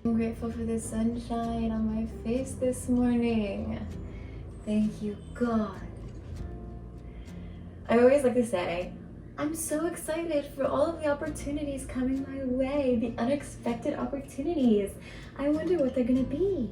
I'm grateful for the sunshine on my face this morning. Thank you, God. I always like to say, I'm so excited for all of the opportunities coming my way, the unexpected opportunities. I wonder what they're gonna be.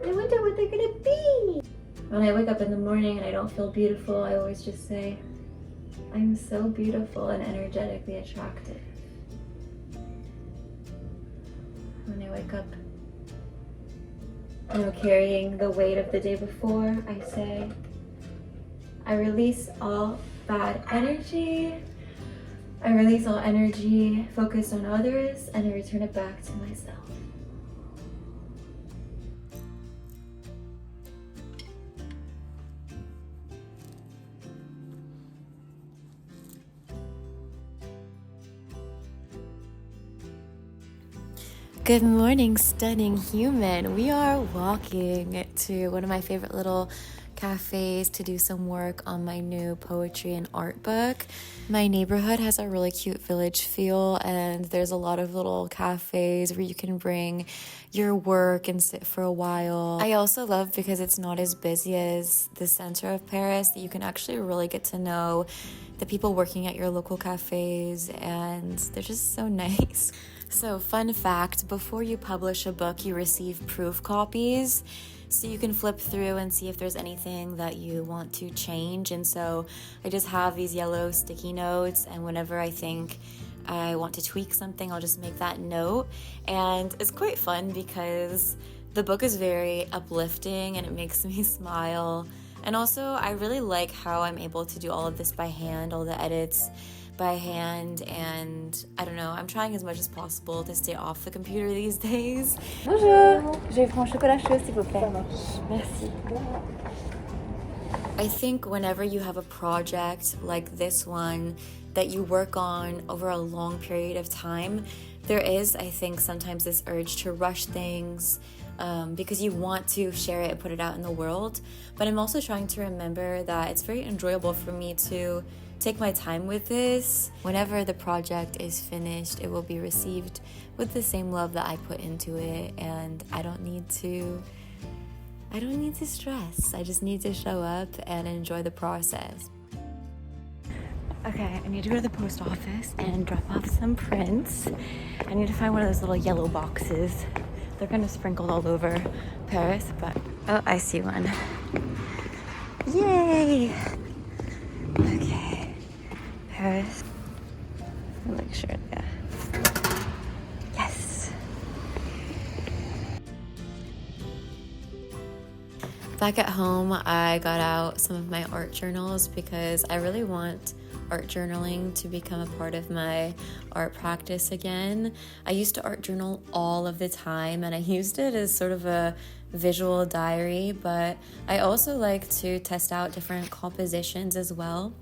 I wonder what they're gonna be. When I wake up in the morning and I don't feel beautiful, I always just say, I'm so beautiful and energetically attractive. When I wake up and I'm carrying the weight of the day before, I say, I release all bad energy. I release all energy focused on others and I return it back to myself. Good morning, stunning human. We are walking to one of my favorite little cafes to do some work on my new poetry and art book. My neighborhood has a really cute village feel, and there's a lot of little cafes where you can bring your work and sit for a while. I also love because it's not as busy as the center of Paris, that you can actually really get to know the people working at your local cafes, and they're just so nice. So, fun fact, before you publish a book, you receive proof copies. So you can flip through and see if there's anything that you want to change. And so I just have these yellow sticky notes, and whenever I think I want to tweak something, I'll just make that note. And it's quite fun because the book is very uplifting and it makes me smile. And also, I really like how I'm able to do all of this by hand, all the edits by hand, and I don't know, I'm trying as much as possible to stay off the computer these days. Bonjour, je prends chocolat chaud s'il vous plaît. Merci. I think whenever you have a project like this one that you work on over a long period of time, there is, I think, sometimes this urge to rush things because you want to share it and put it out in the world. But I'm also trying to remember that it's very enjoyable for me to take my time with this. Whenever the project is finished, it will be received with the same love that I put into it, and I don't need to stress. I just need to show up and enjoy the process. Okay, I need to go to the post office and drop off some prints. I need to find one of those little yellow boxes. They're kind of sprinkled all over Paris, but oh, I see one. Yay! Okay, Paris. I'll make sure, yeah. Yes! Back at home, I got out some of my art journals because I really want art journaling to become a part of my art practice again. I used to art journal all of the time, and I used it as sort of a visual diary, but I also like to test out different compositions as well.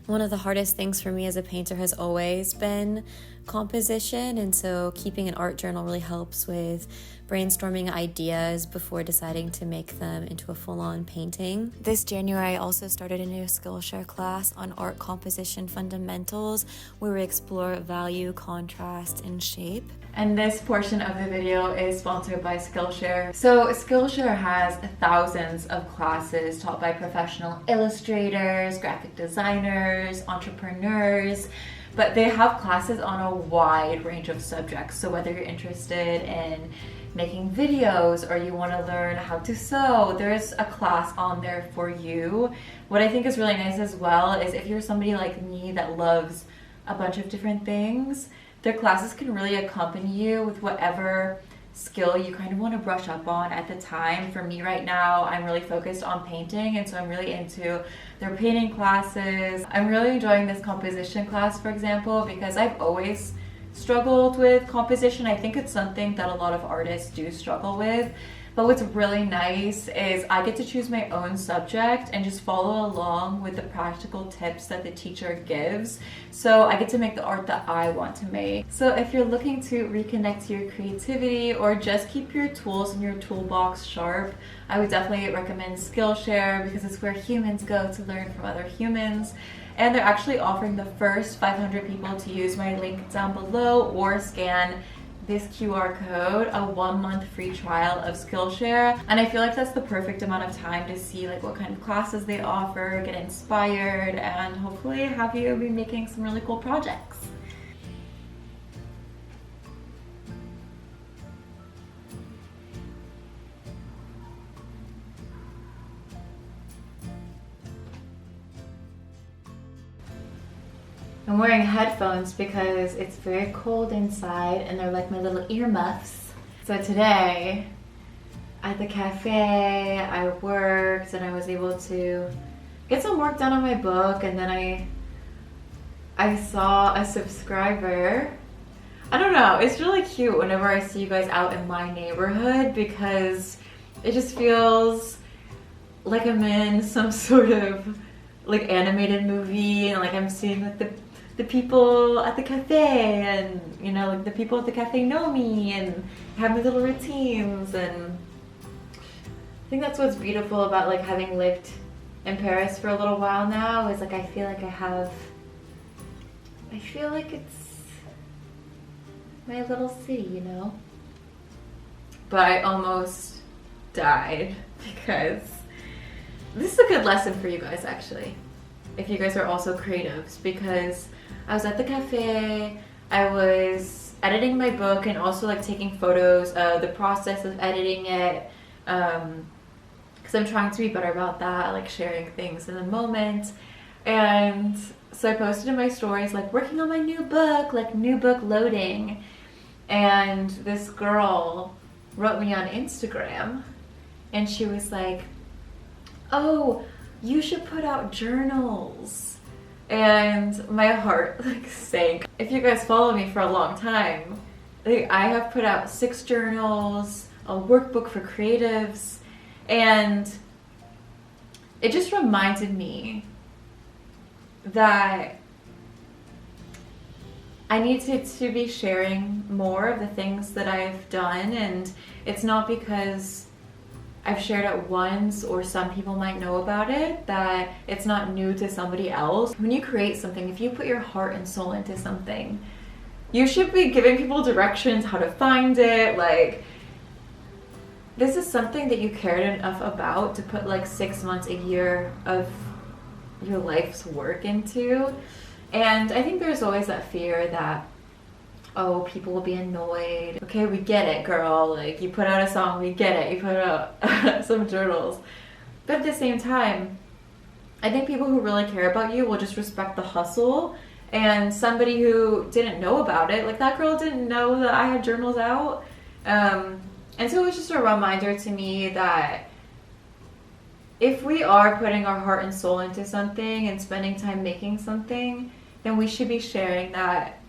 One of the hardest things for me as a painter has always been composition, and so keeping an art journal really helps with brainstorming ideas before deciding to make them into a full-on painting. This January, I also started a new Skillshare class on art composition fundamentals where we explore value, contrast, and shape. And this portion of the video is sponsored by Skillshare. So Skillshare has thousands of classes taught by professional illustrators, graphic designers, entrepreneurs, but they have classes on a wide range of subjects. So whether you're interested in making videos or you want to learn how to sew, there's a class on there for you. What I think is really nice as well is if you're somebody like me that loves a bunch of different things, their classes can really accompany you with whatever skill you kind of want to brush up on at the time. For me right now, I'm really focused on painting, and so I'm really into their painting classes. I'm really enjoying this composition class, for example, because I've always struggled with composition. I think it's something that a lot of artists do struggle with. But what's really nice is I get to choose my own subject and just follow along with the practical tips that the teacher gives. So I get to make the art that I want to make. So if you're looking to reconnect to your creativity or just keep your tools in your toolbox sharp, I would definitely recommend Skillshare because it's where humans go to learn from other humans. And they're actually offering the first 500 people to use my link down below or scan this QR code a 1-month free trial of Skillshare, and I feel like that's the perfect amount of time to see like what kind of classes they offer, get inspired, and hopefully have you be making some really cool projects. I'm wearing headphones because it's very cold inside and they're like my little earmuffs. So today at the cafe I worked and I was able to get some work done on my book, and then I saw a subscriber. I don't know, it's really cute whenever I see you guys out in my neighborhood because it just feels like I'm in some sort of like animated movie, and like I'm seeing like the people at the cafe, and you know, like the people at the cafe know me and have my little routines. And I think that's what's beautiful about like having lived in Paris for a little while now, is like I feel like it's my little city, you know? But I almost died because this is a good lesson for you guys actually, if you guys are also creatives, because I was at the cafe, I was editing my book and also like taking photos of the process of editing it, because I'm trying to be better about that, like sharing things in the moment. And so I posted in my stories like working on my new book, like new book loading, and this girl wrote me on Instagram and she was like, oh, you should put out journals. And my heart like sank. If you guys follow me for a long time, like, I have put out 6 journals, a workbook for creatives, and it just reminded me that I need to be sharing more of the things that I've done, and it's not because I've shared it once or some people might know about it that it's not new to somebody else. When you create something, if you put your heart and soul into something, you should be giving people directions how to find it. Like, this is something that you cared enough about to put like 6 months, a year of your life's work into. And I think there's always that fear that, oh, people will be annoyed. Okay, we get it, girl. Like, you put out a song, we get it. You put out some journals. But at the same time, I think people who really care about you will just respect the hustle. And somebody who didn't know about it, like that girl didn't know that I had journals out. And so it was just a reminder to me that if we are putting our heart and soul into something and spending time making something, then we should be sharing that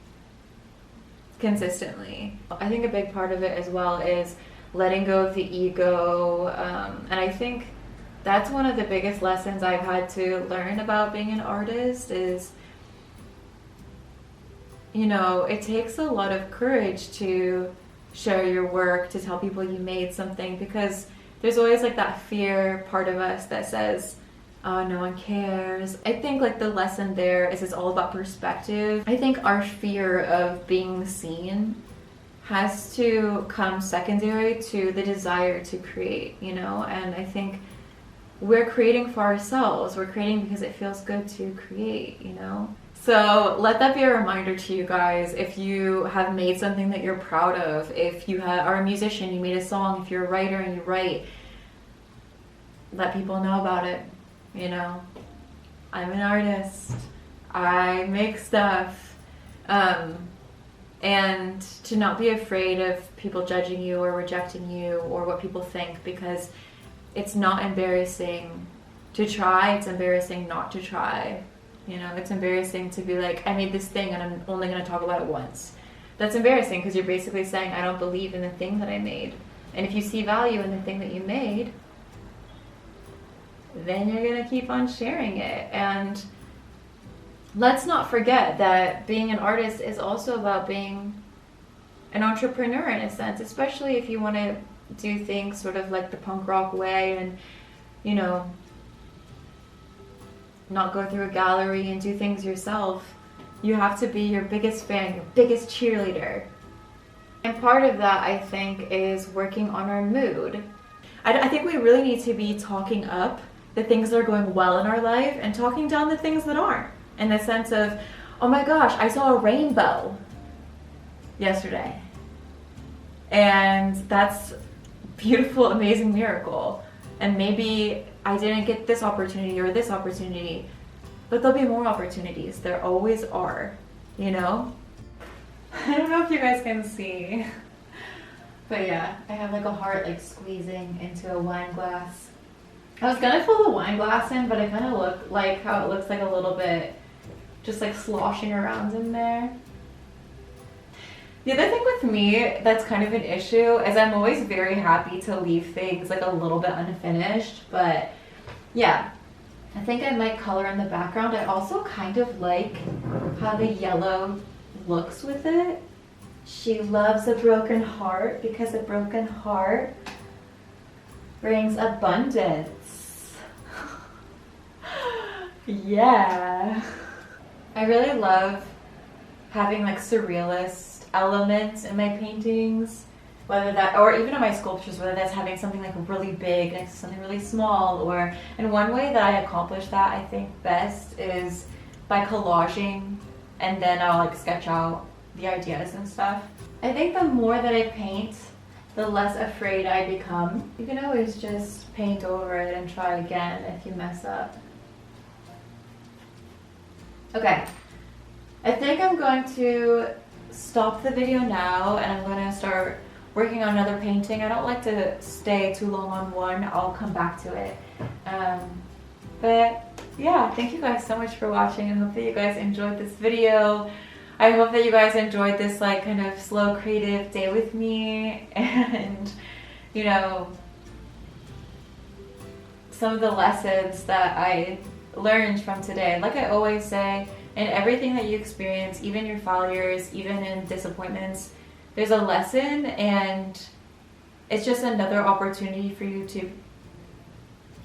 consistently. I think a big part of it as well is letting go of the ego, and I think that's one of the biggest lessons I've had to learn about being an artist is, you know, it takes a lot of courage to share your work, to tell people you made something, because there's always like that fear part of us that says, oh, no one cares. I think like the lesson there is it's all about perspective. I think our fear of being seen has to come secondary to the desire to create, you know? And I think we're creating for ourselves. We're creating because it feels good to create, you know? So let that be a reminder to you guys. If you have made something that you're proud of, if you are a musician, you made a song, if you're a writer and you write, let people know about it. You know, I'm an artist, I make stuff, and to not be afraid of people judging you or rejecting you or what people think, because it's not embarrassing to try, it's embarrassing not to try. You know, it's embarrassing to be like, I made this thing and I'm only going to talk about it once. That's embarrassing because you're basically saying, I don't believe in the thing that I made. And if you see value in the thing that you made, then you're going to keep on sharing it. And let's not forget that being an artist is also about being an entrepreneur in a sense, especially if you want to do things sort of like the punk rock way and, you know, not go through a gallery and do things yourself. You have to be your biggest fan, your biggest cheerleader. And part of that, I think, is working on our mood. I think we really need to be talking up the things that are going well in our life and talking down the things that aren't. In the sense of, oh my gosh, I saw a rainbow yesterday. And that's a beautiful, amazing miracle. And maybe I didn't get this opportunity or this opportunity, but there'll be more opportunities. There always are, you know? I don't know if you guys can see, but yeah, I have like a heart like squeezing into a wine glass. I was gonna fill the wine glass in, but I kind of look like how it looks like a little bit just like sloshing around in there. The other thing with me that's kind of an issue is I'm always very happy to leave things like a little bit unfinished, but yeah, I think I might color in the background. I also kind of like how the yellow looks with it. She loves a broken heart because a broken heart brings abundance. Yeah. I really love having like surrealist elements in my paintings, whether that, or even in my sculptures, whether that's having something like really big next to something really small, or, and one way that I accomplish that I think best is by collaging, and then I'll like sketch out the ideas and stuff. I think the more that I paint, the less afraid I become. You can always just paint over it and try again if you mess up. Okay, I think I'm going to stop the video now and I'm going to start working on another painting. I don't like to stay too long on one. I'll come back to it. But yeah, thank you guys so much for watching. I hope that you guys enjoyed this video. I hope that you guys enjoyed this like kind of slow creative day with me, and you know, some of the lessons that I learned from today. Like I always say, in everything that you experience, even your failures, even in disappointments, there's a lesson, and it's just another opportunity for you to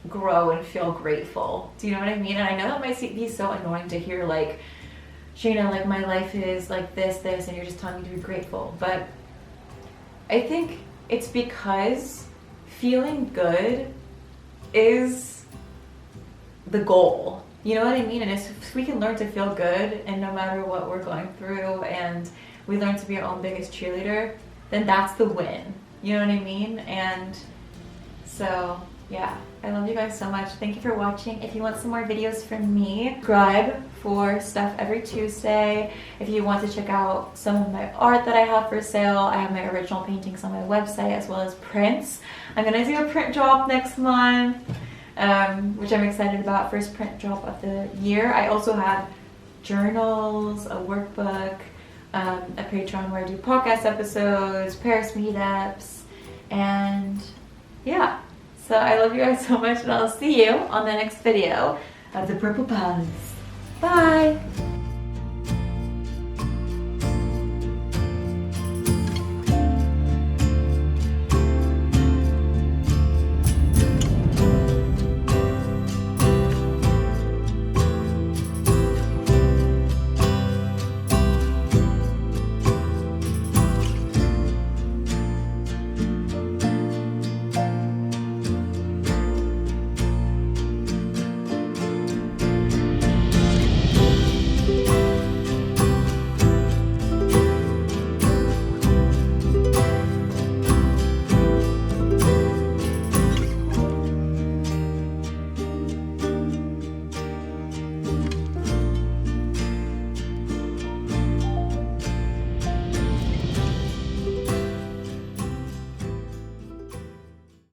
grow and feel grateful. Do you know what I mean? And I know that might be so annoying to hear, like, Shayna, like my life is like this, and you're just telling me to be grateful. But I think it's because feeling good is the goal. You know what I mean? And if we can learn to feel good, and no matter what we're going through, and we learn to be our own biggest cheerleader, then that's the win. You know what I mean? And so, yeah, I love you guys so much. Thank you for watching. If you want some more videos from me, subscribe for stuff every Tuesday. If you want to check out some of my art that I have for sale, I have my original paintings on my website as well as prints. I'm gonna do a print drop next month, which I'm excited about. First print drop of the year. I also have journals, a workbook, a Patreon where I do podcast episodes, Paris meetups, and yeah. So I love you guys so much, and I'll see you on the next video of the Purple Palace. Bye!